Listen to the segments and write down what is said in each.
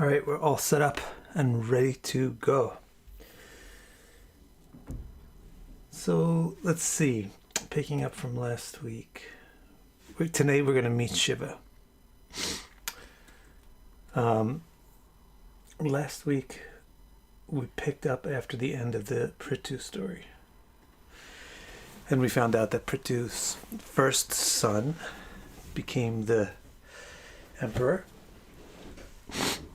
All right, we're all set up and ready to go. So let's see, picking up from last week. Today we're going to meet Shiva. Last week we picked up after the end of the Prithu story. And we found out that Prithu's first son became the emperor,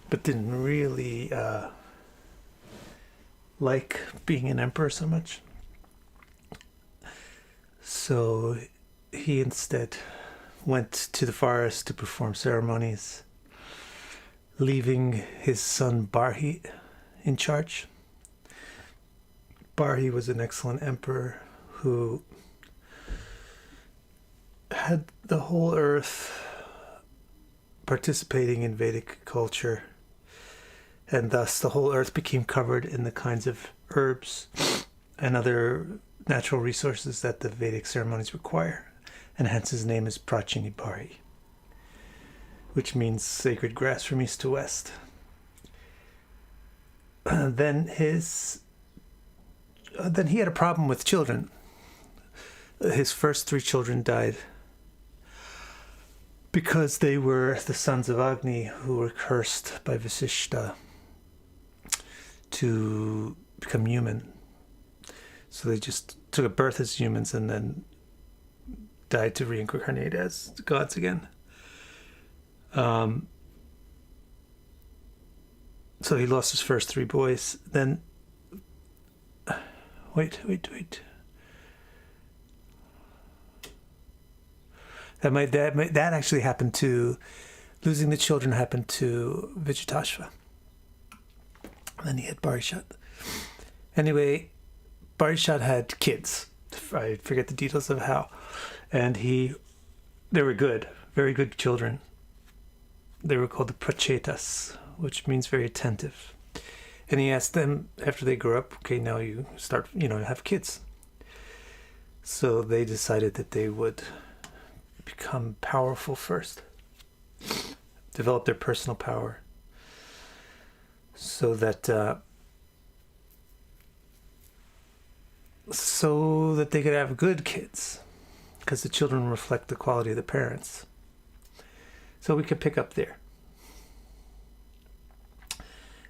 but didn't really like being an emperor so much. So he instead went to the forest to perform ceremonies, leaving his son Barhi in charge. Barhi was an excellent emperor who had the whole earth participating in Vedic culture, and thus the whole earth became covered in the kinds of herbs and other natural resources that the Vedic ceremonies require, and hence his name is Prachini Barhi, which means sacred grass from east to west. Then he had a problem with children. His first 3 children died because they were the sons of Agni, who were cursed by Vasishta to become human. So they just took a birth as humans and then died to reincarnate as gods again. So he lost his first 3 boys. Then, wait. That actually happened to, losing the children happened to Vijitashva. Then he had Barishat. Anyway, Barishat had kids. I forget the details of how. And they were good, very good children. They were called the Prachetas, which means very attentive. And he asked them, after they grew up, okay, now you start, have kids. So they decided that they would become powerful first, develop their personal power, so that they could have good kids, because the children reflect the quality of the parents. So we could pick up there.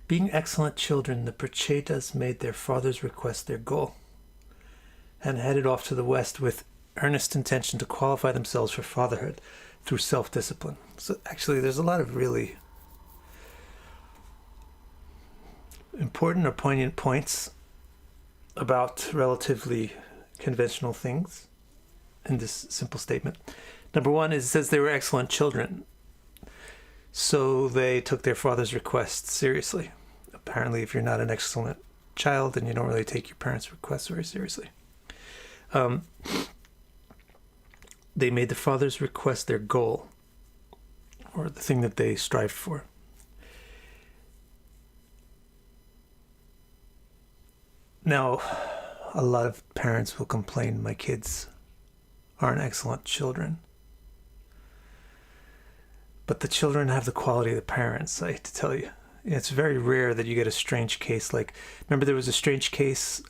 Being excellent children, the Prachetas made their father's request their goal and headed off to the west with earnest intention to qualify themselves for fatherhood through self-discipline. So actually there's a lot of really important or poignant points about relatively conventional things in this simple statement. Number 1 is, it says they were excellent children. So they took their father's request seriously. Apparently, if you're not an excellent child, then you don't really take your parents' requests very seriously. They made the father's request their goal, or the thing that they strived for. Now, a lot of parents will complain, my kids aren't excellent children. But the children have the quality of the parents, I hate to tell you. It's very rare that you get a strange case. Like, remember there was a strange case,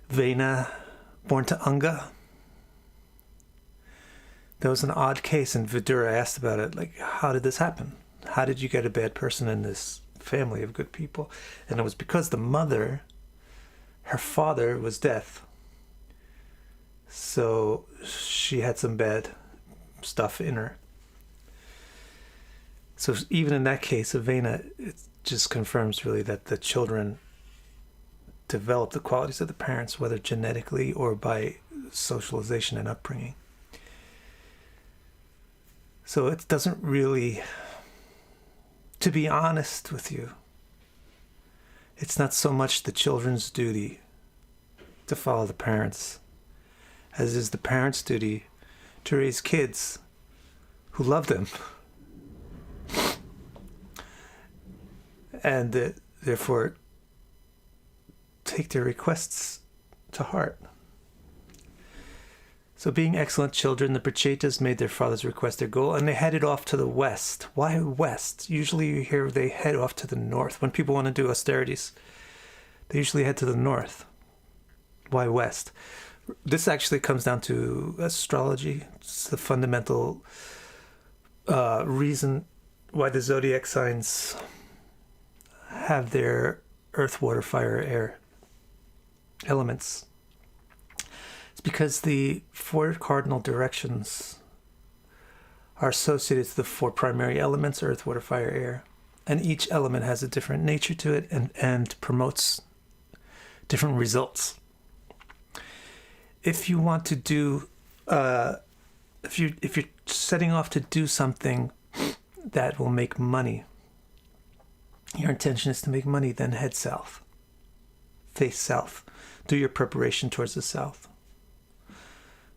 Vena, born to Anga. That was an odd case, and Vidura asked about it, like, how did this happen? How did you get a bad person in this family of good people? And it was because the mother, her father was deaf. So she had some bad stuff in her. So even in that case of Vena, it just confirms really that the children develop the qualities of the parents, whether genetically or by socialization and upbringing. So it doesn't really, to be honest with you, it's not so much the children's duty to follow the parents as is the parents' duty to raise kids who love them and therefore take their requests to heart. So being excellent children, the Prachetas made their father's request their goal, and they headed off to the west. Why west? Usually you hear they head off to the north. When people want to do austerities, they usually head to the north. Why west? This actually comes down to astrology. It's the fundamental reason why the zodiac signs have their earth, water, fire, air elements. It's because the 4 cardinal directions are associated to the 4 primary elements, earth, water, fire, air. And each element has a different nature to it and promotes different results. If you want to do, if you're setting off to do something that will make money, your intention is to make money, then head south. Face south. Do your preparation towards the south.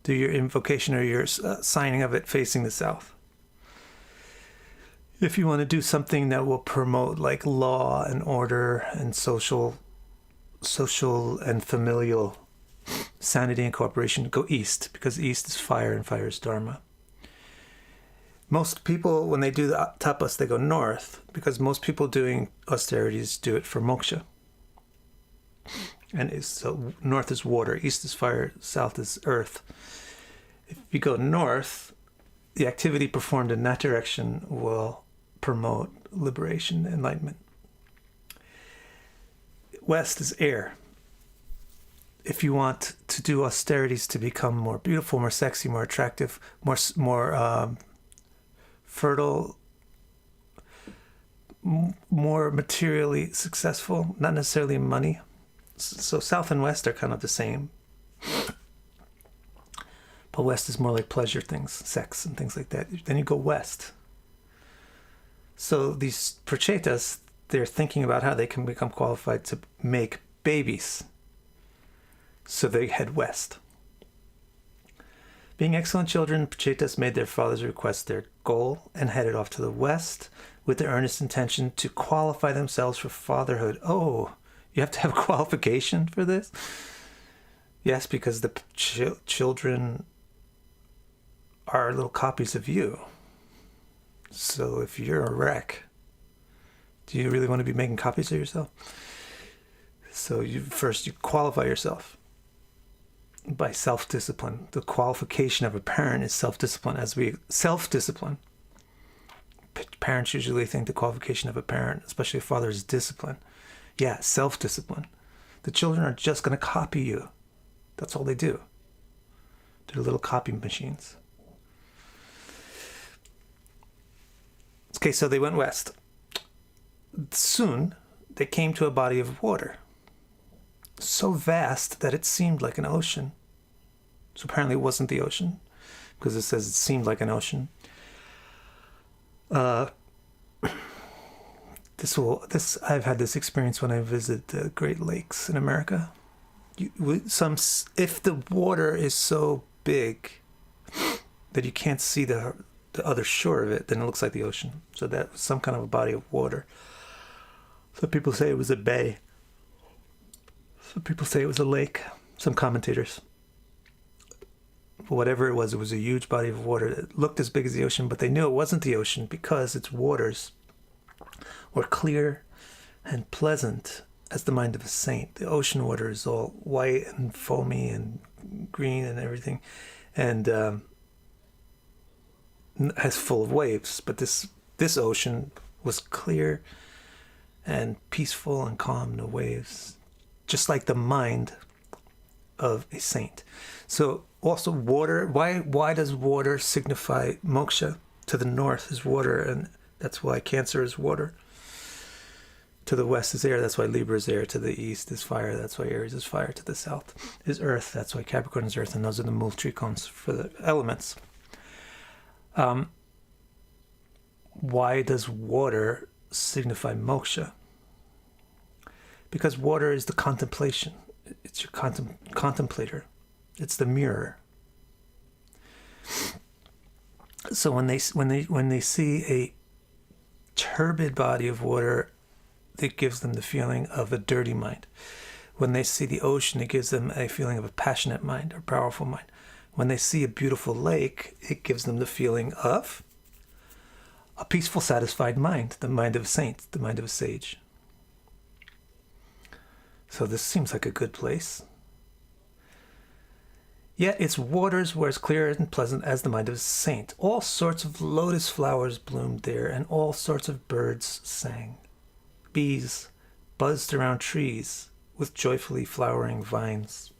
Do your invocation or your signing of it facing the south. If you want to do something that will promote like law and order and social and familial sanity and cooperation, go east, because east is fire and fire is dharma. Most people, when they do the tapas, they go north, because most people doing austerities do it for moksha. And so north is water, east is fire, south is earth. If you go north, the activity performed in that direction will promote liberation, enlightenment. West is air. If you want to do austerities to become more beautiful, more sexy, more attractive, more fertile, more materially successful, not necessarily money. So south and west are kind of the same. But west is more like pleasure things, sex and things like that. Then you go west. So these prachetas, they're thinking about how they can become qualified to make babies. So they head west. Being excellent children, prachetas made their father's request their goal and headed off to the west with the earnest intention to qualify themselves for fatherhood. Oh, you have to have a qualification for this? Yes, because the children are little copies of you. So if you're a wreck, do you really want to be making copies of yourself? So you qualify yourself by self-discipline. The qualification of a parent is self-discipline. Self-discipline. Parents usually think the qualification of a parent, especially a father, is discipline. Yeah, self-discipline. The children are just going to copy you. That's all they do. They're little copy machines. Okay, so they went west. Soon, they came to a body of water, so vast that it seemed like an ocean. So apparently it wasn't the ocean, because it says it seemed like an ocean. I've had this experience when I visit the Great Lakes in America. If the water is so big that you can't see the other shore of it, then it looks like the ocean. So that was some kind of a body of water. Some people say it was a bay. Some people say it was a lake. Some commentators. But whatever it was a huge body of water that looked as big as the ocean, but they knew it wasn't the ocean because its waters were clear and pleasant as the mind of a saint. The ocean water is all white and foamy and green and everything, and has full of waves. But this ocean was clear and peaceful and calm, no waves, just like the mind of a saint. So also water, why does water signify moksha? To the north is water, and that's why Cancer is water. To the west is air, that's why Libra is air. To the east is fire, that's why Aries is fire. To the south is earth, that's why Capricorn is earth. And those are the multricons for the elements. Why does water signify moksha? Because water is the contemplation. It's your contemplator. It's the mirror. So when they see a turbid body of water, it gives them the feeling of a dirty mind. When they see the ocean, it gives them a feeling of a passionate mind or powerful mind. When they see a beautiful lake, it gives them the feeling of a peaceful, satisfied mind, the mind of a saint, the mind of a sage. So this seems like a good place. Yet its waters were as clear and pleasant as the mind of a saint. All sorts of lotus flowers bloomed there, and all sorts of birds sang. Bees buzzed around trees with joyfully flowering vines.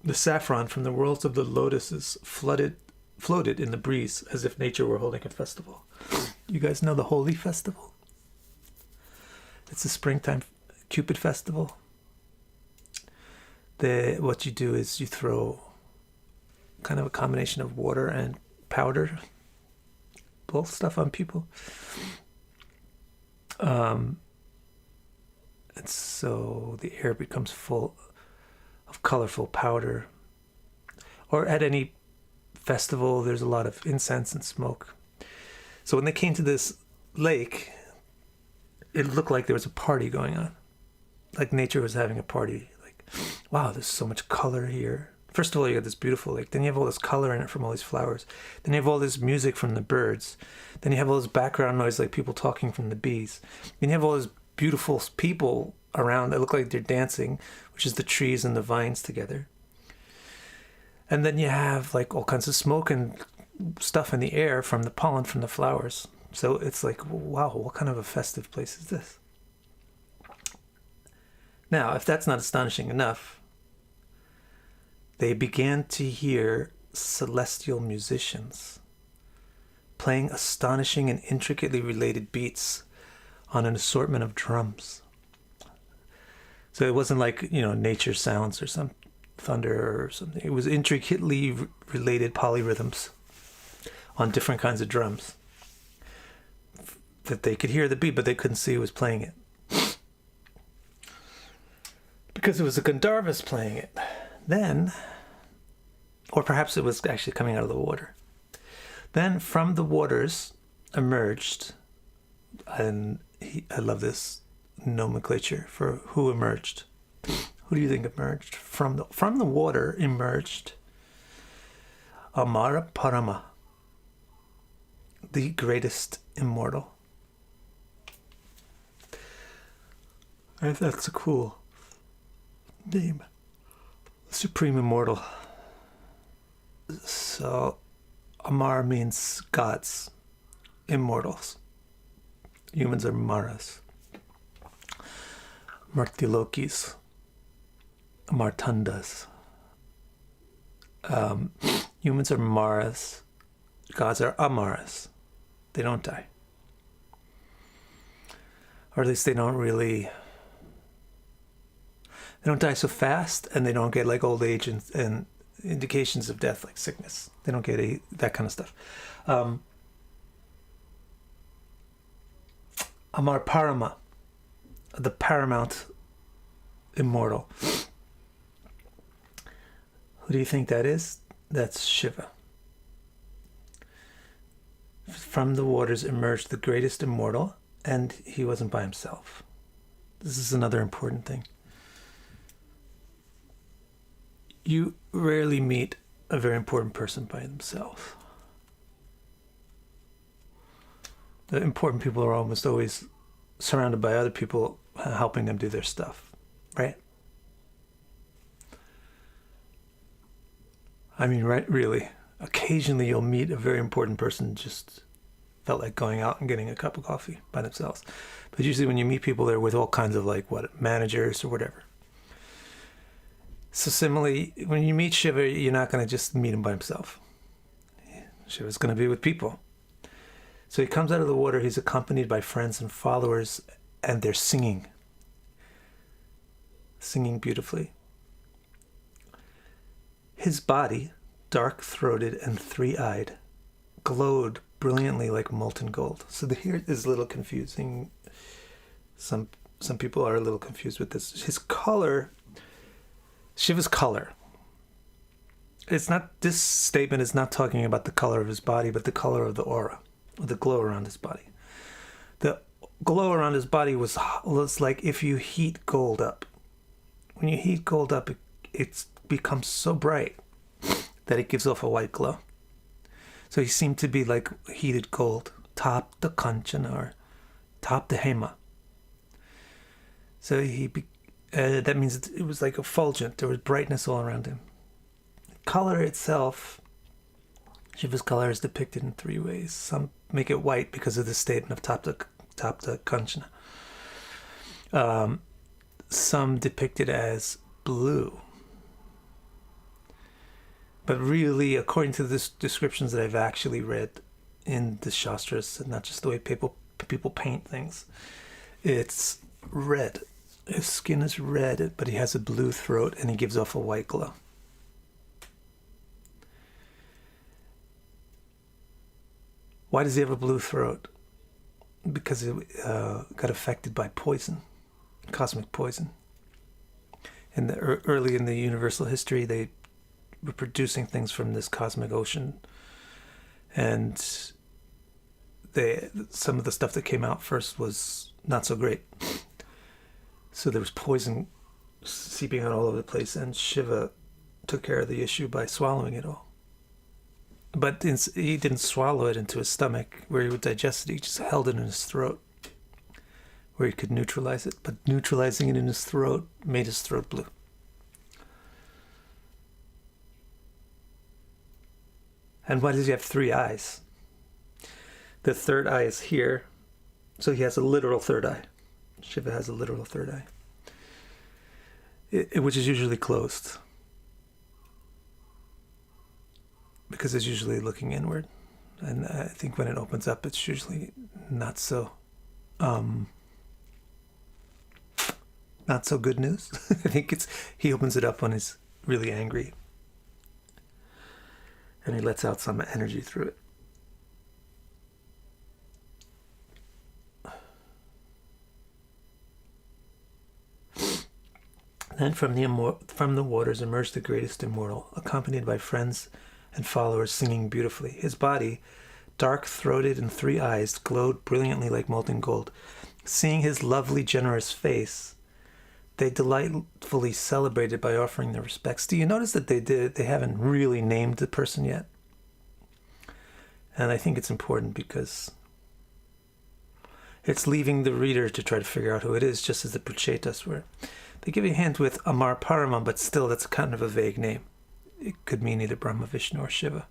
The saffron from the whorls of the lotuses floated in the breeze as if nature were holding a festival. You guys know the Holy Festival? It's a springtime Cupid festival. What you do is you throw kind of a combination of water and powder, both stuff on people. And so the air becomes full of colorful powder. Or at any festival, there's a lot of incense and smoke. So when they came to this lake, it looked like there was a party going on. Like nature was having a party. Like, wow, there's so much color here. First of all, you got this beautiful lake. Then you have all this color in it from all these flowers. Then you have all this music from the birds. Then you have all this background noise like people talking from the bees. Then you have all these beautiful people around that look like they're dancing, which is the trees and the vines together. And then you have like all kinds of smoke and stuff in the air from the pollen from the flowers. So it's like, wow, what kind of a festive place is this? Now, if that's not astonishing enough, they began to hear celestial musicians playing astonishing and intricately related beats on an assortment of drums. So it wasn't like, nature sounds or some thunder or something. It was intricately related polyrhythms on different kinds of drums that they could hear the beat, but they couldn't see who was playing it. Because it was the Gandharvas playing it. Then, or perhaps it was actually coming out of the water. Then from the waters emerged, and I love this nomenclature for who emerged. Who do you think emerged? From the water emerged Amara Parama, the greatest immortal. That's a cool name. Supreme immortal. So Amar means gods, immortals. Humans are Maras. Martilokis. Martandas. Humans are Maras. Gods are Amaras. They don't die. Or at least they don't die so fast, and they don't get like old age and indications of death like sickness. They don't get that kind of stuff. Amar Parama, the paramount immortal. Who do you think that is? That's Shiva. From the waters emerged the greatest immortal, and he wasn't by himself. This is another important thing. You rarely meet a very important person by themselves. The important people are almost always surrounded by other people helping them do their stuff, right? I mean, right, really. Occasionally you'll meet a very important person just felt like going out and getting a cup of coffee by themselves. But usually when you meet people, they're with all kinds of managers or whatever. So similarly, when you meet Shiva, you're not going to just meet him by himself. Shiva's going to be with people. So he comes out of the water, he's accompanied by friends and followers, and they're singing beautifully. His body, dark-throated and three-eyed, glowed brilliantly like molten gold. So here is a little confusing. Some people are a little confused with this. His color, Shiva's color. This statement is not talking about the color of his body, but the color of the aura, or the glow around his body. The glow around his body was like if you heat gold up. When you heat gold up, it becomes so bright that it gives off a white glow. So he seemed to be like heated gold, top the Kanchana, or top the Hema. So that means it was like effulgent. There was brightness all around him. Color itself, Shiva's color is depicted in three ways. Some make it white because of the statement of top the Kanchana. Some depict it as blue. But really, according to the descriptions that I've actually read in the Shastras, and not just the way people paint things, it's red. His skin is red, but he has a blue throat and he gives off a white glow. Why does he have a blue throat? Because it got affected by poison, cosmic poison. And early in the universal history, they were producing things from this cosmic ocean, and some of the stuff that came out first was not so great. So there was poison seeping out all over the place, and Shiva took care of the issue by swallowing it all. But he didn't swallow it into his stomach where he would digest it. He just held it in his throat where he could neutralize it. But neutralizing it in his throat made his throat blue. And why does he have three eyes? The third eye is here. So he has a literal third eye. Shiva has a literal third eye, which is usually closed, because it's usually looking inward. And I think when it opens up, it's usually not so good news. I think he opens it up when he's really angry, and he lets out some energy through it. Then from the waters emerged the greatest immortal, accompanied by friends and followers singing beautifully. His body, dark-throated and three eyes, glowed brilliantly like molten gold. Seeing his lovely, generous face, they delightfully celebrated by offering their respects. Do you notice that they haven't really named the person yet? And I think it's important because it's leaving the reader to try to figure out who it is, just as the Prachetas were. They give you a hint with Amar Paramam, but still that's kind of a vague name. It could mean either Brahma, Vishnu, or Shiva.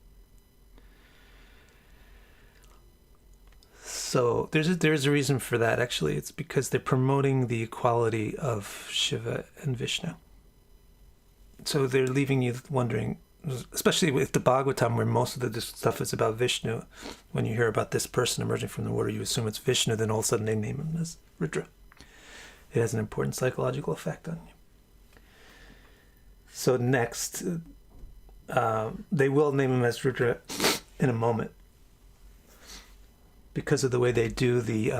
So there's a reason for that, actually. It's because they're promoting the equality of Shiva and Vishnu. So they're leaving you wondering, especially with the Bhagavatam, where most of the stuff is about Vishnu. When you hear about this person emerging from the water, you assume it's Vishnu, then all of a sudden they name him as Rudra. It has an important psychological effect on you. So next, they will name him as Rudra in a moment, because of the way they do the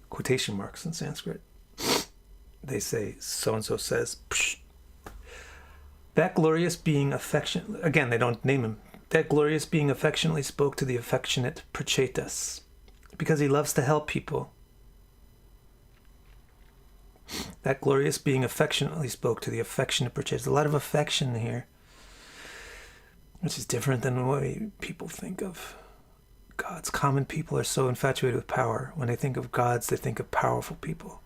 quotation marks in Sanskrit. They say, so-and-so says, Psh. That glorious being affectionately, again, they don't name him, that glorious being affectionately spoke to the affectionate Prachetas, because he loves to help people. That glorious being affectionately spoke to the affectionate Prachetas. A lot of affection here, which is different than the way people think of gods. Common people are so infatuated with power. When they think of gods, they think of powerful people.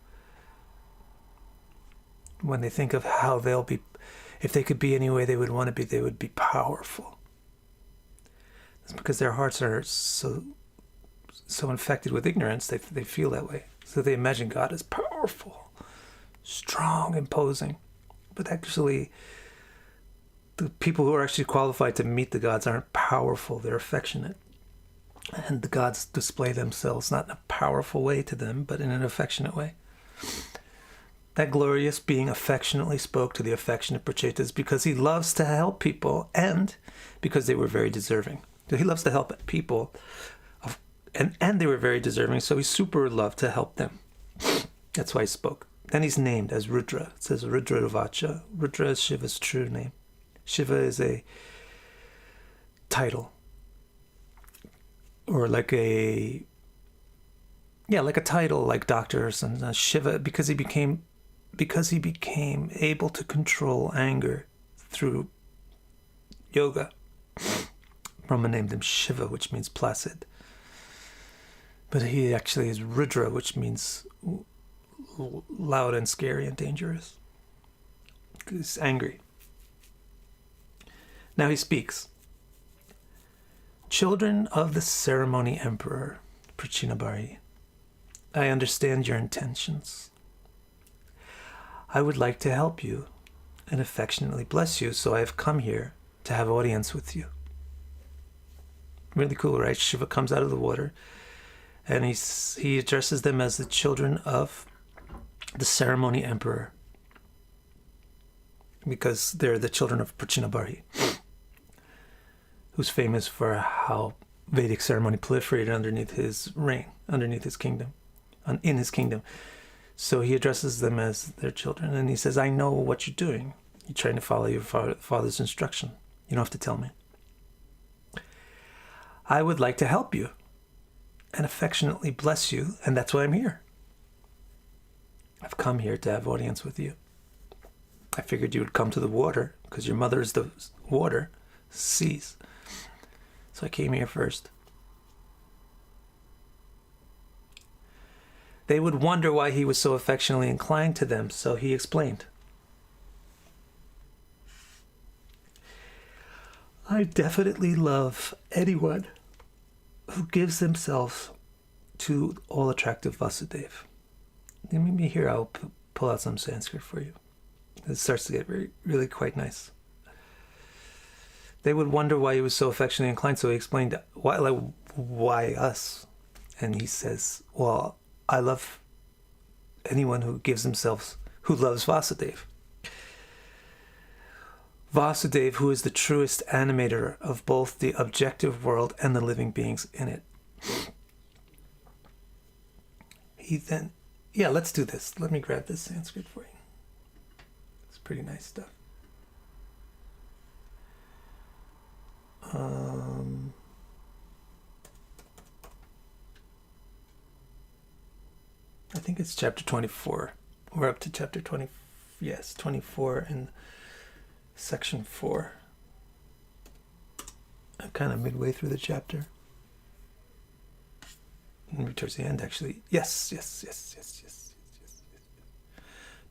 When they think of how they'll be, if they could be any way they would want to be, they would be powerful. It's because their hearts are so infected with ignorance, they feel that way. So they imagine God as powerful, strong, imposing. But actually, the people who are actually qualified to meet the gods aren't powerful, they're affectionate. And the gods display themselves not in a powerful way to them, but in an affectionate way. That glorious being affectionately spoke to the affectionate Prachetas because he loves to help people and because they were very deserving. So he loves to help people and they were very deserving, so he super loved to help them. That's why he spoke. Then he's named as Rudra. It says Rudra Vacha. Rudra is Shiva's true name. Shiva is a title. Or like a title, like doctor or something. Shiva, because he became able to control anger through yoga. Brahma named him Shiva, which means placid. But he actually is Rudra, which means loud and scary and dangerous. He's angry. Now he speaks. Children of the ceremony emperor, Prachinabari, I understand your intentions. I would like to help you and affectionately bless you, so I have come here to have audience with you. Really cool, right? Shiva comes out of the water, and he addresses them as the children of the ceremony emperor, because they're the children of Prachinabari, who's famous for how Vedic ceremony proliferated underneath his reign, underneath his kingdom, in his kingdom. So he addresses them as their children, and he says, I know what you're doing. You're trying to follow your father's instruction. You don't have to tell me. I would like to help you and affectionately bless you, and that's why I'm here. I've come here to have audience with you. I figured you would come to the water, because your mother is the water, seas. So I came here first. They would wonder why he was so affectionately inclined to them, so he explained. I definitely love anyone who gives themselves to all-attractive Vasudeva. Maybe here I'll pull out some Sanskrit for you. It starts to get really quite nice. They would wonder why he was so affectionately inclined, so he explained, why us? And he says, well, I love anyone who gives themselves, who loves Vasudeva. Vasudeva, who is the truest animator of both the objective world and the living beings in it. Let's do this. Let me grab this Sanskrit for you. It's pretty nice stuff. I think it's chapter 24. We're up to chapter 20. Yes, 24 in section 4. I'm kind of midway through the chapter. Maybe towards the end, actually. Yes.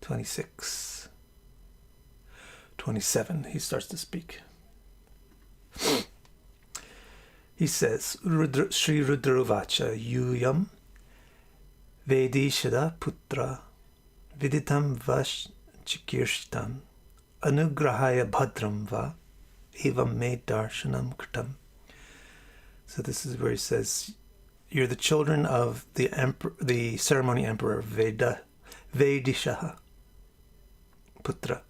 26. 27, he starts to speak. He says, Sri Rudravacha Yuyam Vedishada Putra Viditam Vash Chikirshtam Anugrahaya Bhadram Va Evam Me Darshanam Kritam. So this is where he says, you're the children of the ceremony emperor Vedishaha Putra.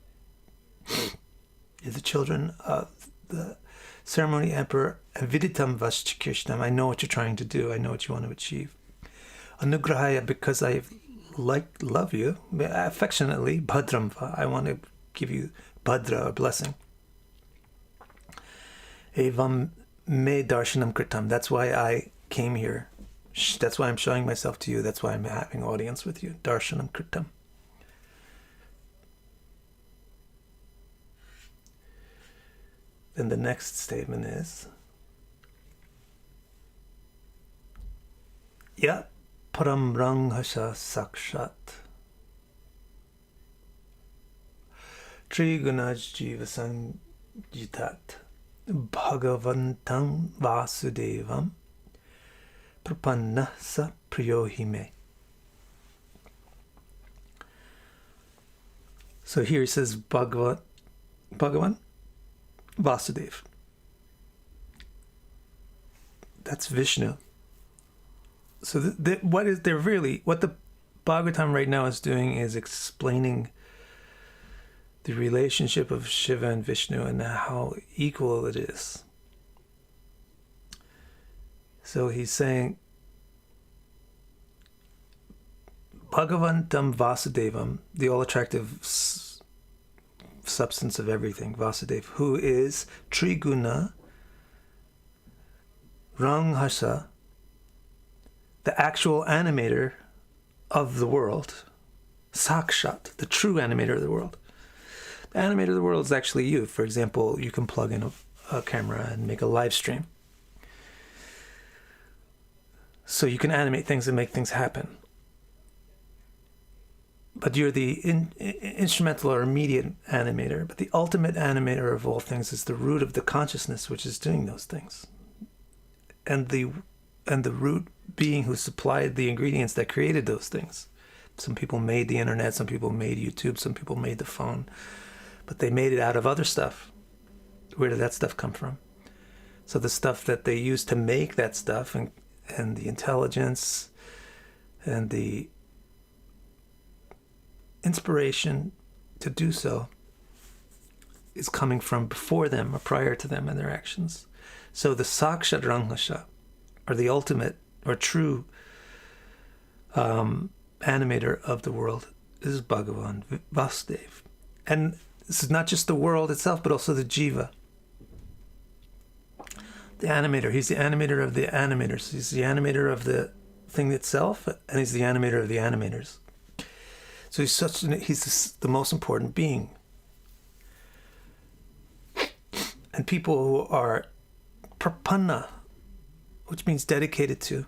You're the children of the ceremony emperor Viditam Vash Chikirshtam. I know what you're trying to do. I know what you want to achieve. Anugrahaya, because I love you affectionately. Bhadramva, I want to give you Bhadra, a blessing. Evam me darshanam kritam. That's why I came here. That's why I'm showing myself to you. That's why I'm having audience with you. Darshanam kritam. Then the next statement is, Ya param ranghasha sakshat trigunaj jiva sanjitat bhagavantam vasudevam prapanna sa priyohime. So here he says Bhagavan Vasudeva. That's Vishnu. So what the Bhagavatam right now is doing is explaining the relationship of Shiva and Vishnu and how equal it is. So he's saying Bhagavantam Vasudevam, the all-attractive substance of everything, Vasudeva, who is Triguna, Ranghasa, the actual animator of the world, Sakshat, the true animator of the world. The animator of the world is actually you. For example, you can plug in a camera and make a live stream. So you can animate things and make things happen. But you're the instrumental or immediate animator. But the ultimate animator of all things is the root of the consciousness which is doing those things. And the root being who supplied the ingredients that created those things. Some people made the internet, some people made YouTube, some people made the phone. But they made it out of other stuff. Where did that stuff come from? So the stuff that they used to make that stuff and the intelligence and the inspiration to do so is coming from before them or prior to them and their actions. So the Sakshat Ranghasha, or the ultimate or true animator of the world, is Bhagavan Vasudeva. And this is not just the world itself, but also the Jiva. The animator. He's the animator of the animators. He's the animator of the thing itself, and he's the animator of the animators. So he's the most important being. And people who are prapanna, which means dedicated to,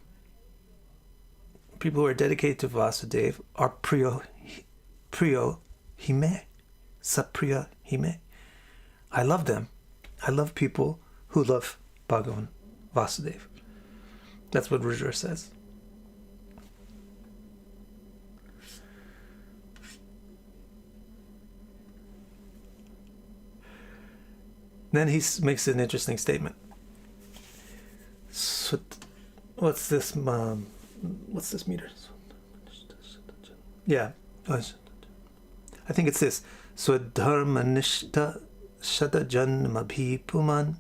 people who are dedicated to Vasudeva are priyo hime, sapriya hime. I love them. I love people who love Bhagavan Vasudeva. That's what Rudra says. Then he makes an interesting statement. So, what's this meter? Yeah. I think it's this. Swadharmanishta shatajanmabhi puman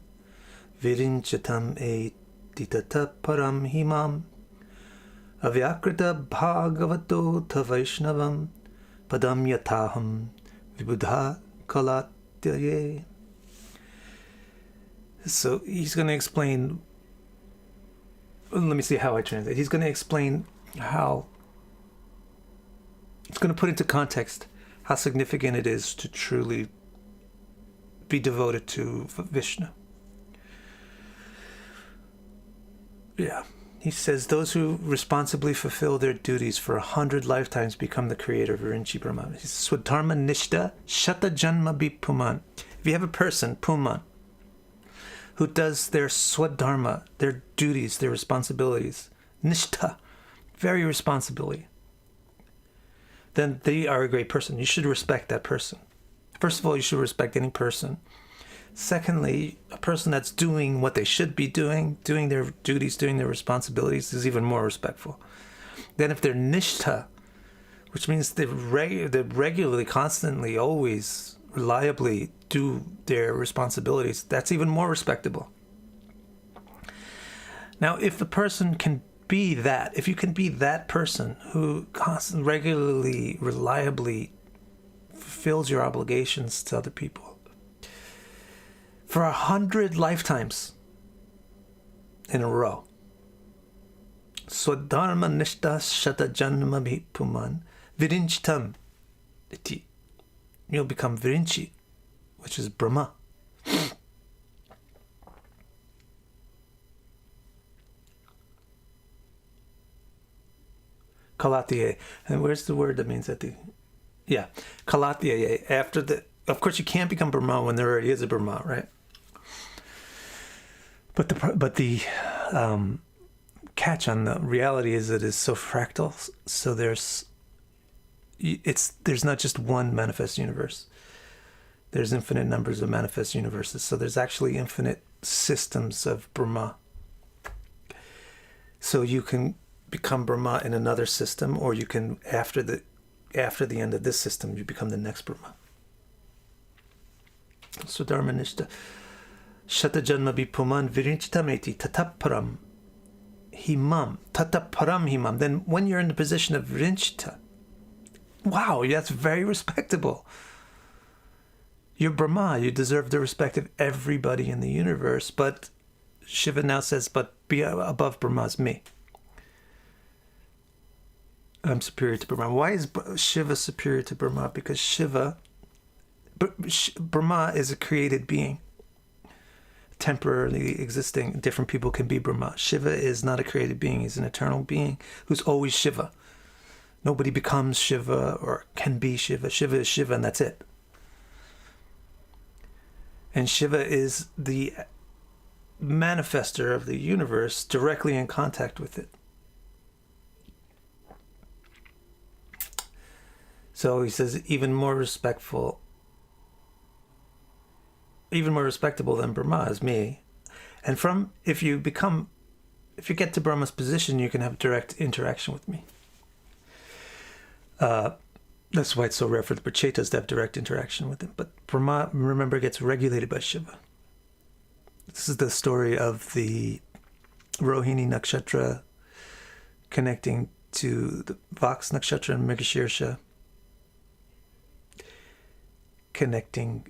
virinchatam etitata param himam avyakrita bhagavato ta vaishnavam padam yataham vibudha kalatyaye. So he's going to explain, let me see how I translate. He's going to explain how, it's going to put into context how significant it is to truly be devoted to Vishnu. Yeah. He says, those who responsibly fulfill their duties for 100 lifetimes become the creator of Virinchi Brahma. Swadharma Nishta Shata Janma Puman. If you have a person, Puman, who does their swadharma, their duties, their responsibilities, nishtha, very responsibility, then they are a great person. You should respect that person. First of all, you should respect any person. Secondly, a person that's doing what they should be doing their duties, doing their responsibilities, is even more respectful. Then if they're nishtha, which means they regularly, constantly, always, reliably do their responsibilities, that's even more respectable. Now, if the person can be that, if you can be that person who constantly, regularly, reliably fulfills your obligations to other people for 100 lifetimes in a row, Swadharma Nishta Shata Janma Puman Virinchitam iti, you'll become Virinchi, which is Brahma. Kalatiye. And where's the word that means that the... Yeah, Kalatiye. After the... Of course, you can't become Brahma when there already is a Brahma, right? But the catch on the reality is that it's so fractal. So there's not just one manifest universe. There's infinite numbers of manifest universes. So there's actually infinite systems of Brahma. So you can become Brahma in another system, or you can, after the end of this system, you become the next Brahma. So Dharmanishta Shata Janma Puman Virinchitameti Tataparam Himam. Tataparam Himam. Then when you're in the position of Virinchita, wow, that's very respectable. You're Brahma. You deserve the respect of everybody in the universe. But Shiva now says, but be above Brahma is me. I'm superior to Brahma. Why is Shiva superior to Brahma? Because Shiva, Brahma is a created being, temporarily existing. Different people can be Brahma. Shiva is not a created being. He's an eternal being who's always Shiva. Nobody becomes Shiva or can be Shiva. Shiva is Shiva, and that's it. And Shiva is the manifester of the universe, directly in contact with it. So he says, even more respectable than Brahma is me. And if you get to Brahma's position, you can have direct interaction with me. That's why it's so rare for the Prachetas to have direct interaction with him. But Brahma, remember, gets regulated by Shiva. This is the story of the Rohini Nakshatra connecting to the Vaks Nakshatra and Mrigashirsha, connecting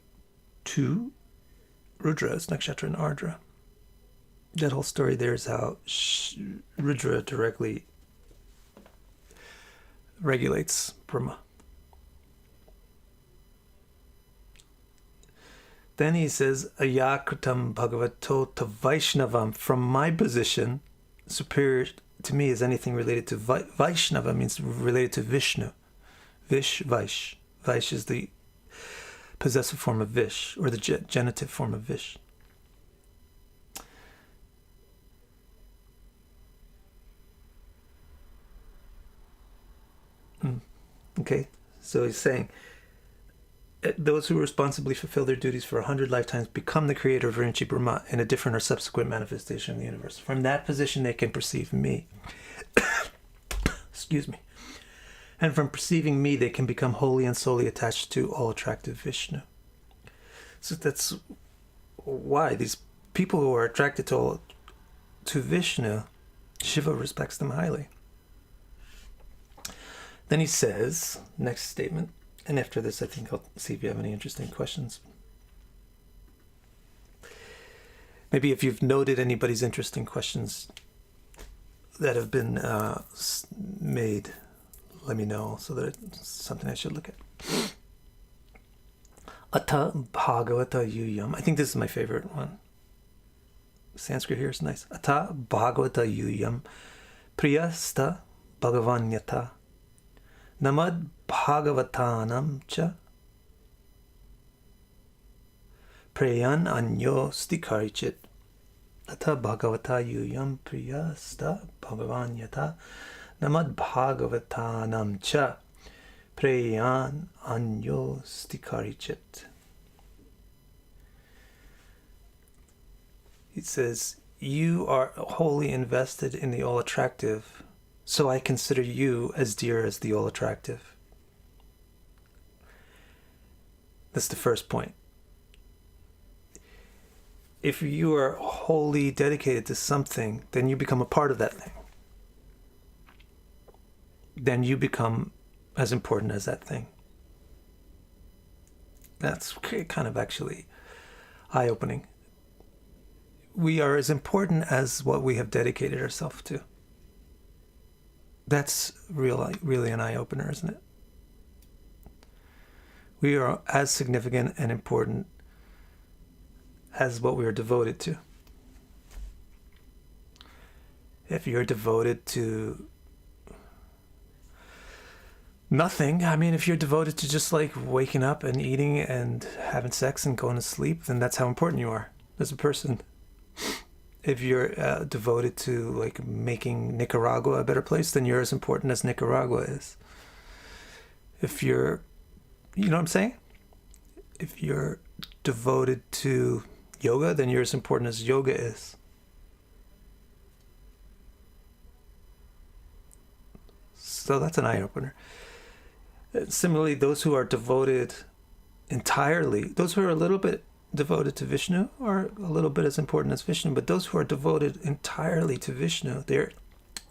to Rudra's Nakshatra and Ardra. That whole story there is how Rudra directly regulates Brahma. Then he says, Ayakritam Bhagavato to Vaishnavam. From my position, superior to me is anything related to Vaishnava, means related to Vishnu. Vaish. Vaish is the possessive form of Vish, or the genitive form of Vish. Okay, so he's saying, those who responsibly fulfill their duties for 100 lifetimes become the creator of Virinchi Brahma in a different or subsequent manifestation of the universe. From that position, they can perceive me. Excuse me. And from perceiving me, they can become wholly and solely attached to all attractive Vishnu. So that's why these people who are attracted to Vishnu, Shiva respects them highly. Then he says, next statement, and after this I think I'll see if you have any interesting questions. Maybe if you've noted anybody's interesting questions that have been made, let me know, so that it's something I should look at. Ata Bhagavata Yuyam. I think this is my favorite one. Sanskrit here is nice. Ata Bhagavata Yuyam Priyasta Bhagavanyata Namad Bhagavatanam cha Prayan Anyo Stikarichit. Ata Bhagavata Yuyam Priyasta Bhagavanyata Namad Bhagavatanam cha Prayan Anyo Stikarichit. It says, you are wholly invested in the all-attractive, so I consider you as dear as the all-attractive. That's the first point. If you are wholly dedicated to something, then you become a part of that thing. Then you become as important as that thing. That's kind of actually eye-opening. We are as important as what we have dedicated ourselves to. That's really an eye-opener, isn't it? We are as significant and important as what we are devoted to. If you're devoted to nothing, I mean, if you're devoted to just like waking up and eating and having sex and going to sleep, then that's how important you are as a person. If you're devoted to like making Nicaragua a better place, then you're as important as Nicaragua is. If you're, you know what I'm saying? If you're devoted to yoga, then you're as important as yoga is. So that's an eye-opener. Similarly, those who are devoted entirely, those who are a little bit devoted to Vishnu are a little bit as important as Vishnu, but those who are devoted entirely to Vishnu, they're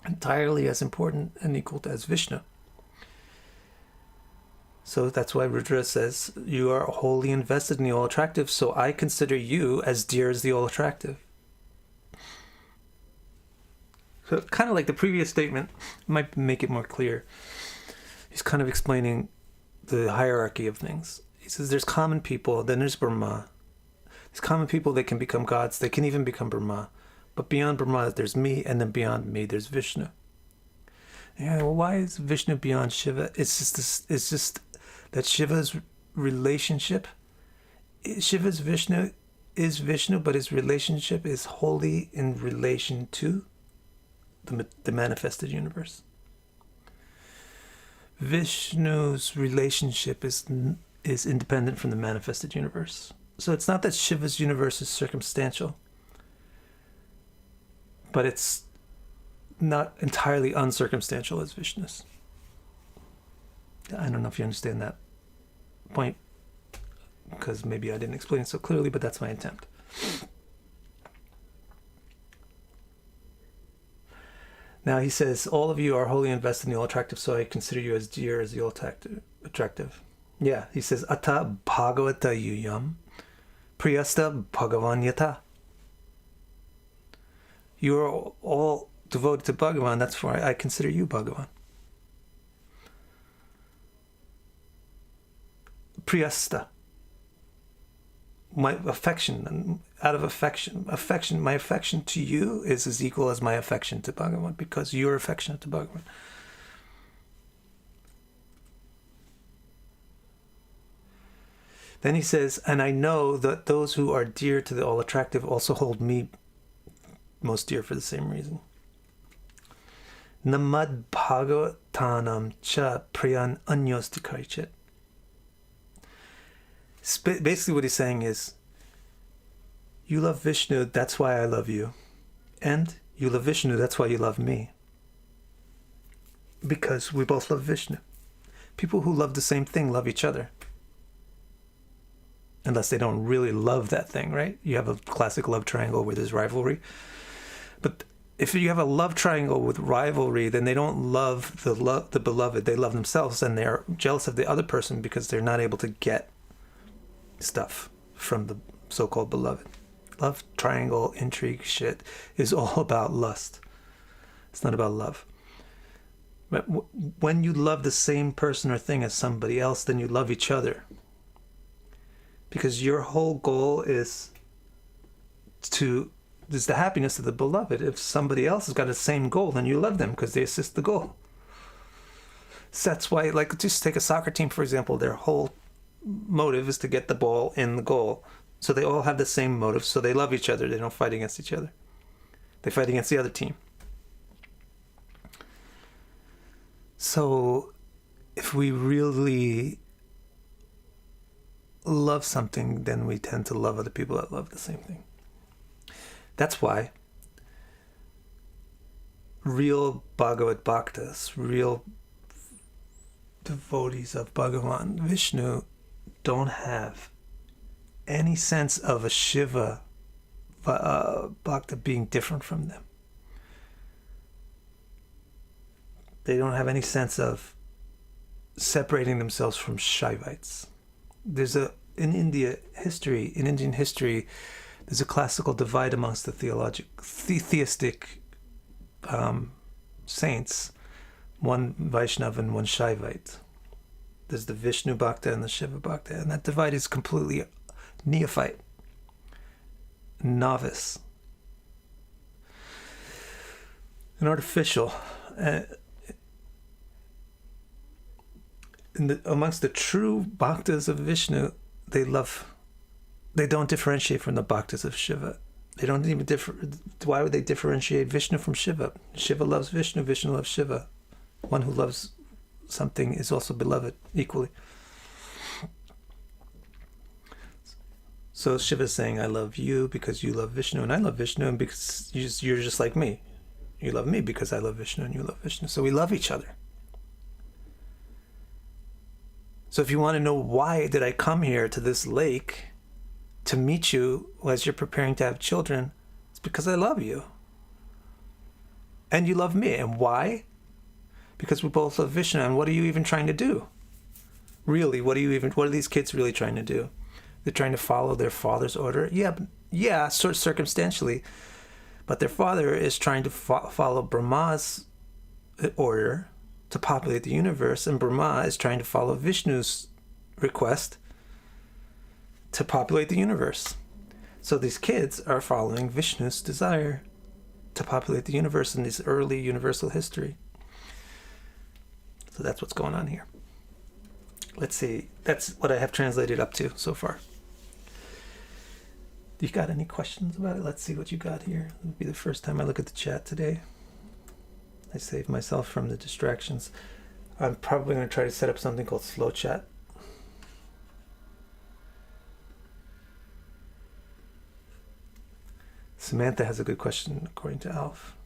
entirely as important and equal as Vishnu. So that's why Rudra says, you are wholly invested in the all-attractive, so I consider you as dear as the all-attractive. So kind of like the previous statement, might make it more clear. He's kind of explaining the hierarchy of things. He says there's common people, then there's Brahma. These common people, they can become gods, they can even become Brahma. But beyond Brahma, there's me, and then beyond me, there's Vishnu. Yeah, well, why is Vishnu beyond Shiva? It's just that Shiva's relationship, Shiva's Vishnu is Vishnu, but his relationship is wholly in relation to the manifested universe. Vishnu's relationship is independent from the manifested universe. So it's not that Shiva's universe is circumstantial, but it's not entirely uncircumstantial as Vishnu's. I don't know if you understand that point, because maybe I didn't explain it so clearly, but that's my attempt. Now he says, all of you are wholly invested in the all-attractive, so I consider you as dear as the all-attractive. Yeah, he says, Ata Bhagavata Yuyam Priyasta Bhagavan Yata. You are all devoted to Bhagavan, that's why I consider you Bhagavan. Priyasta. My affection, out of affection, my affection to you is as equal as my affection to Bhagavan, because you're affectionate to Bhagavan. Then he says, and I know that those who are dear to the all-attractive also hold me most dear for the same reason. Namad Bhagavatanam cha priyan anyostikarichit. Basically what he's saying is, you love Vishnu, that's why I love you. And you love Vishnu, that's why you love me. Because we both love Vishnu. People who love the same thing love each other. Unless they don't really love that thing, right? You have a classic love triangle where there's rivalry. But if you have a love triangle with rivalry, then they don't love the beloved. They love themselves, and they're jealous of the other person because they're not able to get stuff from the so-called beloved. Love triangle, intrigue shit is all about lust. It's not about love. But when you love the same person or thing as somebody else, then you love each other. Because your whole goal is the happiness of the beloved. If somebody else has got the same goal, then you love them because they assist the goal. So that's why, like, just take a soccer team, for example. Their whole motive is to get the ball in the goal. So they all have the same motive, so they love each other. They don't fight against each other. They fight against the other team. So if we really love something, then we tend to love other people that love the same thing. That's why real Bhagavad Bhaktas, real devotees of Bhagavan Vishnu, don't have any sense of a Shiva Bhakta being different from them. They don't have any sense of separating themselves from Shaivites. In Indian history, there's a classical divide amongst the theistic saints, one Vaishnava and one Shaivite. There's the Vishnu Bhakta and the Shiva Bhakta, and that divide is completely neophyte, novice, and artificial. Amongst the true bhaktas of Vishnu, they don't differentiate from the bhaktas of Shiva. They don't even why would they differentiate Vishnu from Shiva? Shiva loves Vishnu, Vishnu loves Shiva. One who loves something is also beloved equally. So Shiva is saying, I love you because you love Vishnu, and I love Vishnu, and because you're just like me. You love me because I love Vishnu, and you love Vishnu. So we love each other. So if you want to know why did I come here to this lake to meet you as you're preparing to have children, it's because I love you. And you love me. And why? Because we both love Vishnu. And what are you even trying to do? Really, what are these kids really trying to do? They're trying to follow their father's order? Yeah, sort of circumstantially. But their father is trying to follow Brahma's order to populate the universe, and Brahma is trying to follow Vishnu's request to populate the universe. So these kids are following Vishnu's desire to populate the universe in this early universal history. So that's what's going on here. Let's see. That's what I have translated up to so far. You got any questions about it? Let's see what you got here. It'll be the first time I look at the chat today. I saved myself from the distractions. I'm probably going to try to set up something called slow chat. Samantha has a good question, according to Alf.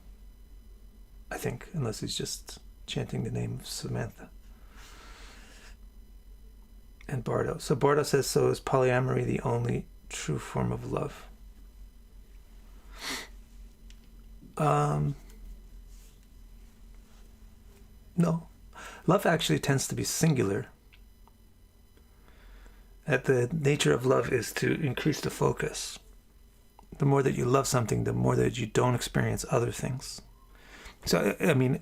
I think, unless he's just chanting the name of Samantha. And Bardo. So Bardo says, so is polyamory the only true form of love? No. Love actually tends to be singular. The nature of love is to increase the focus. The more that you love something, the more that you don't experience other things. So, I mean,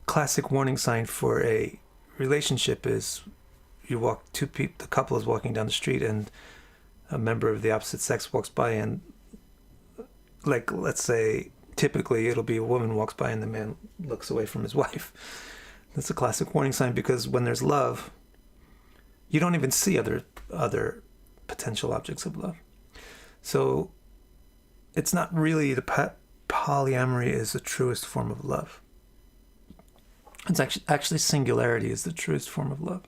classic warning sign for a relationship is the couple is walking down the street and a member of the opposite sex walks by, and like, let's say, typically it'll be a woman walks by and the man looks away from his wife. That's a classic warning sign, because when there's love, you don't even see other potential objects of love. So it's not really polyamory is the truest form of love. It's actually singularity is the truest form of love.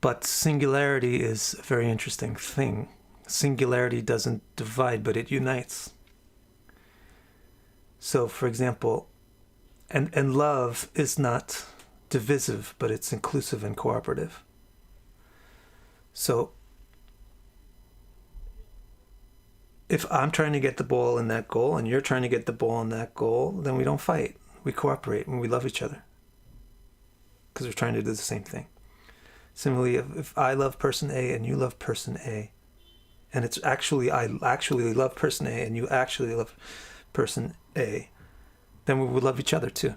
But singularity is a very interesting thing. Singularity doesn't divide, but it unites. So, for example, and love is not divisive, but it's inclusive and cooperative. So, if I'm trying to get the ball in that goal and you're trying to get the ball in that goal, then we don't fight. We cooperate and we love each other because we're trying to do the same thing. Similarly, if I love person A and you love person A, and it's actually I actually love person A and you actually love person A, then we would love each other too.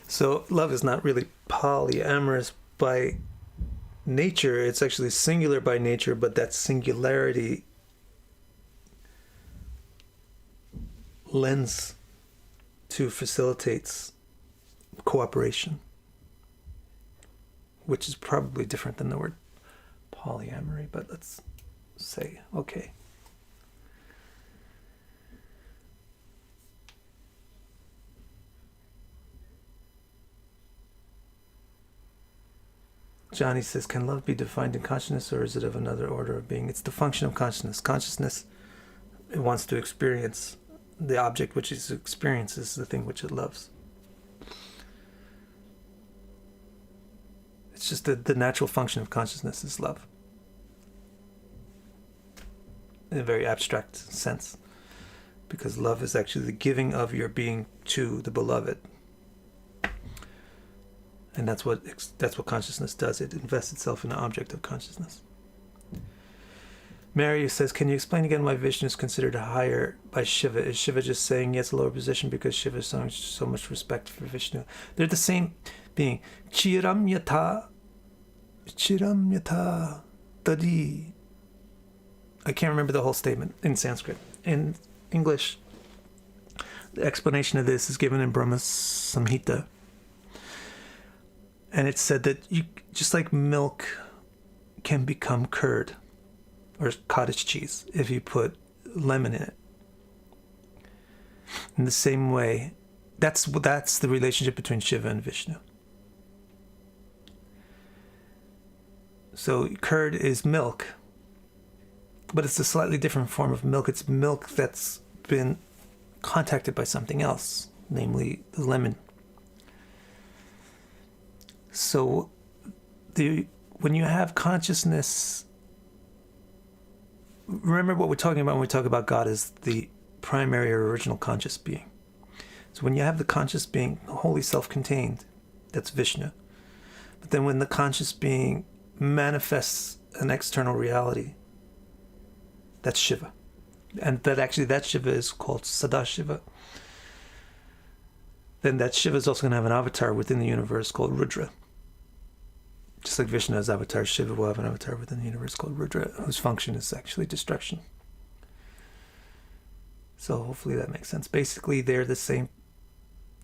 So love is not really polyamorous by nature. It's actually singular by nature, but that singularity lends to facilitates cooperation, which is probably different than the word polyamory, but let's say, okay. Johnny says, can love be defined in consciousness, or is it of another order of being? It's the function of consciousness. Consciousness, it wants to experience. The object which it experiences the thing which it loves. It's just the natural function of consciousness is love. In a very abstract sense. Because love is actually the giving of your being to the beloved. And that's what consciousness does. It invests itself in the object of consciousness. Mary says, can you explain again why Vishnu is considered higher by Shiva? Is Shiva just saying yes, lower position because Shiva has so much respect for Vishnu? They're the same being. Chiram yata tadi. I can't remember the whole statement in Sanskrit. In English, the explanation of this is given in Brahma Samhita. And it's said that you just like milk can become curd or cottage cheese if you put lemon in it. In the same way, that's the relationship between Shiva and Vishnu. So curd is milk, but it's a slightly different form of milk. It's milk that's been contacted by something else, namely the lemon. So when you have consciousness, remember what we're talking about when we talk about God is the primary or original conscious being. So when you have the conscious being, wholly self-contained, that's Vishnu. But then when the conscious being manifests an external reality, that's Shiva. And that Shiva is called Sadashiva. Then that Shiva is also going to have an avatar within the universe called Rudra. Just like Vishnu's avatar, Shiva will have an avatar within the universe called Rudra, whose function is actually destruction. So hopefully that makes sense. Basically, they're the same.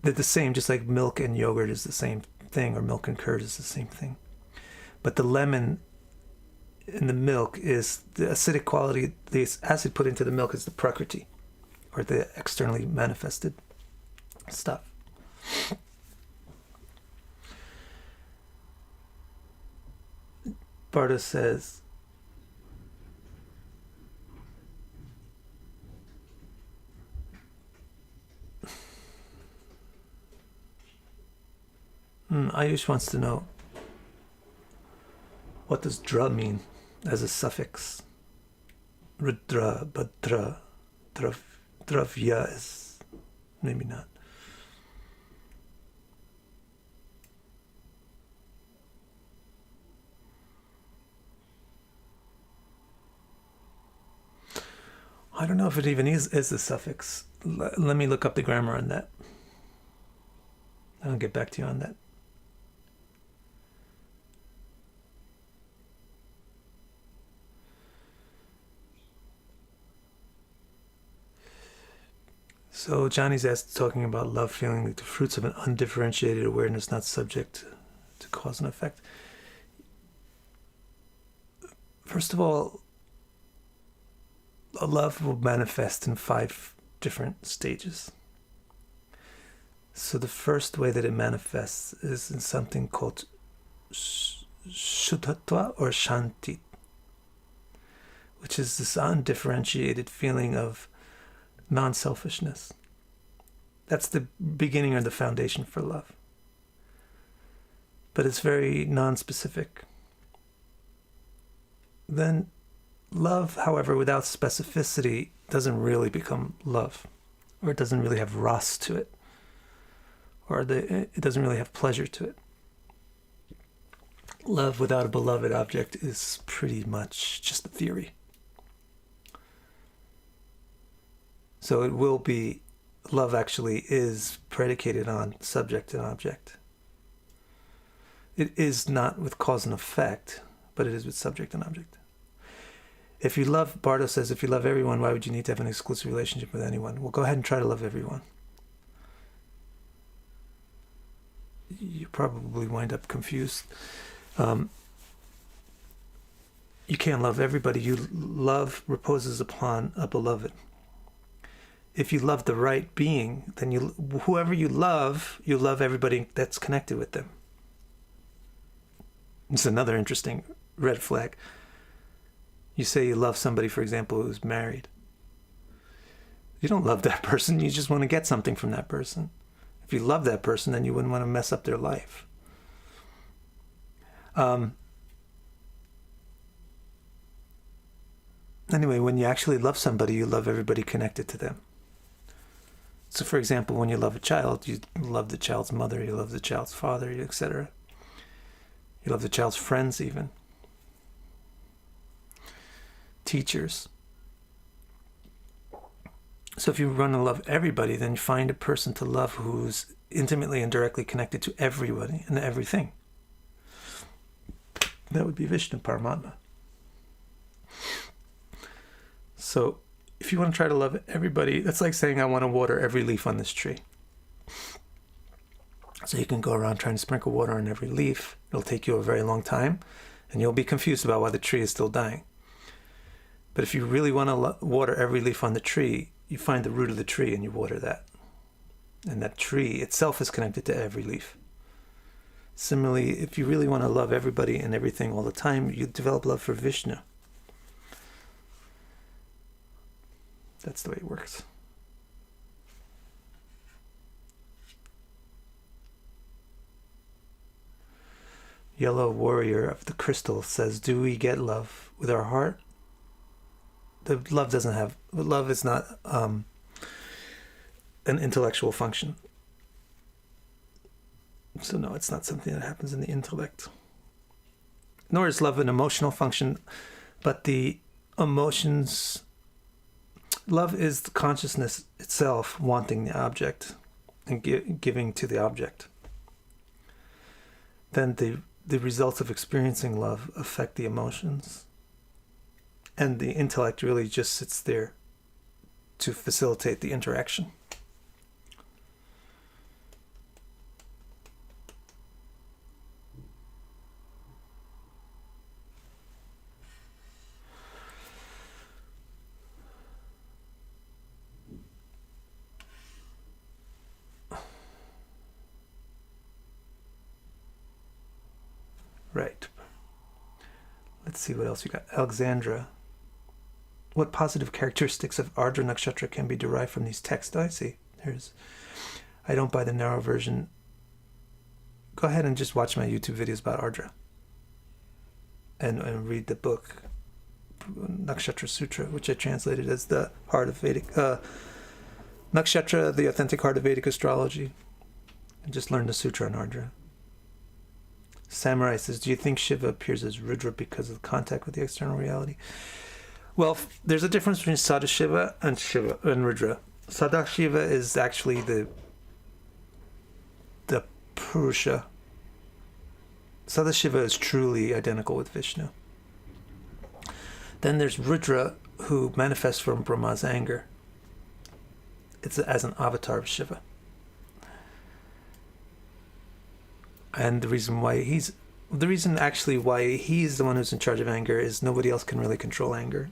They're the same, just like milk and yogurt is the same thing, or milk and curd is the same thing. But the lemon in the milk is the acidic quality. The acid put into the milk is the prakriti, or the externally manifested stuff. Bardo says, Ayush wants to know, what does dra mean as a suffix? Rudra, but dravya is maybe not. I don't know if it even is a suffix. Let me look up the grammar on that. I'll get back to you on that. So Johnny's talking about love feeling like the fruits of an undifferentiated awareness, not subject to cause and effect. First of all, love will manifest in 5 different stages. So the first way that it manifests is in something called shuddhatva or shanti, which is this undifferentiated feeling of non-selfishness. That's the beginning or the foundation for love. But it's very non-specific. Then love, however, without specificity doesn't really become love, or it doesn't really have ras to it, or it doesn't really have pleasure to it. Love without a beloved object is pretty much just a theory. So it will be, love actually is predicated on subject and object. It is not with cause and effect, but it is with subject and object. If you love, Bardo says, if you love everyone, why would you need to have an exclusive relationship with anyone? Well, go ahead and try to love everyone. You probably wind up confused. You can't love everybody. Love reposes upon a beloved. If you love the right being, then whoever you love everybody that's connected with them. It's another interesting red flag. You say you love somebody, for example, who's married. You don't love that person. You just want to get something from that person. If you love that person, then you wouldn't want to mess up their life. Anyway, when you actually love somebody, you love everybody connected to them. So, for example, when you love a child, you love the child's mother, you love the child's father, etc. You love the child's friends even. Teachers. So if you want to love everybody, then you find a person to love who's intimately and directly connected to everybody and everything. That would be Vishnu, Paramatma. So if you want to try to love everybody, that's like saying I want to water every leaf on this tree. So you can go around trying to sprinkle water on every leaf. It'll take you a very long time, and you'll be confused about why the tree is still dying. But if you really want to water every leaf on the tree, you find the root of the tree and you water that. And that tree itself is connected to every leaf. Similarly, if you really want to love everybody and everything all the time, you develop love for Vishnu. That's the way it works. Yellow Warrior of the Crystal says, do we get love with our heart? Love is not an intellectual function. So no, it's not something that happens in the intellect. Nor is love an emotional function, but the emotions, love is the consciousness itself wanting the object and giving to the object. Then the results of experiencing love affect the emotions. And the intellect really just sits there to facilitate the interaction. Right. Let's see what else we got. Alexandra. What positive characteristics of Ardra Nakshatra can be derived from these texts? I see. I don't buy the narrow version. Go ahead and just watch my YouTube videos about Ardra. And read the book, Nakshatra Sutra, which I translated as the heart of Vedic... Nakshatra, the authentic heart of Vedic astrology. And just learn the sutra on Ardra. Samurai says, do you think Shiva appears as Rudra because of contact with the external reality? Well, there's a difference between Sadashiva and Rudra. Sadashiva is actually the Purusha. Sadashiva is truly identical with Vishnu. Then there's Rudra, who manifests from Brahma's anger. It's as an avatar of Shiva. And the reason why he's the one who's in charge of anger is nobody else can really control anger.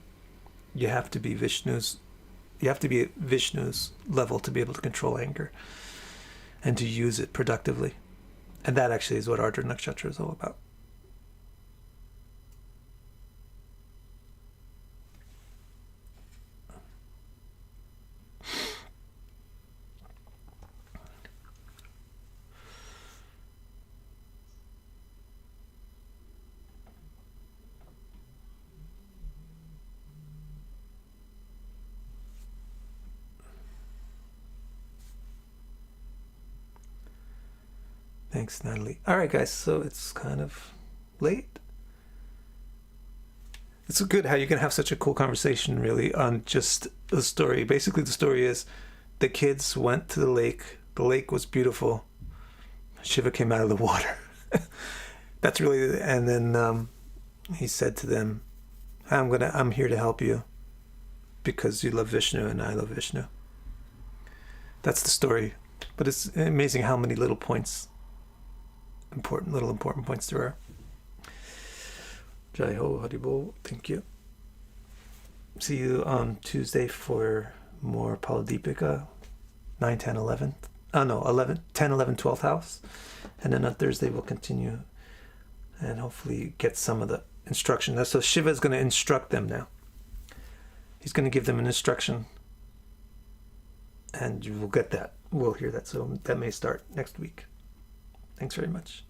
You have to be Vishnu's level to be able to control anger and to use it productively. And that actually is what Ardra Nakshatra is all about. Thanks, Natalie. All right, guys, so it's kind of late. It's good how you can have such a cool conversation, really, on just the story. Basically, the story is the kids went to the lake. The lake was beautiful. Shiva came out of the water. That's really... And then he said to them, I'm here to help you because you love Vishnu and I love Vishnu. That's the story. But it's amazing how many little points... important points there are. Jai Ho, Haribol, thank you. See you on Tuesday for more Paladipika, 9, 10, 11. Oh no, 11, 10, 11, 12th house. And then on Thursday we'll continue and hopefully get some of the instruction. So Shiva is going to instruct them now. He's going to give them an instruction. And you will get that. We'll hear that. So that may start next week. Thanks very much.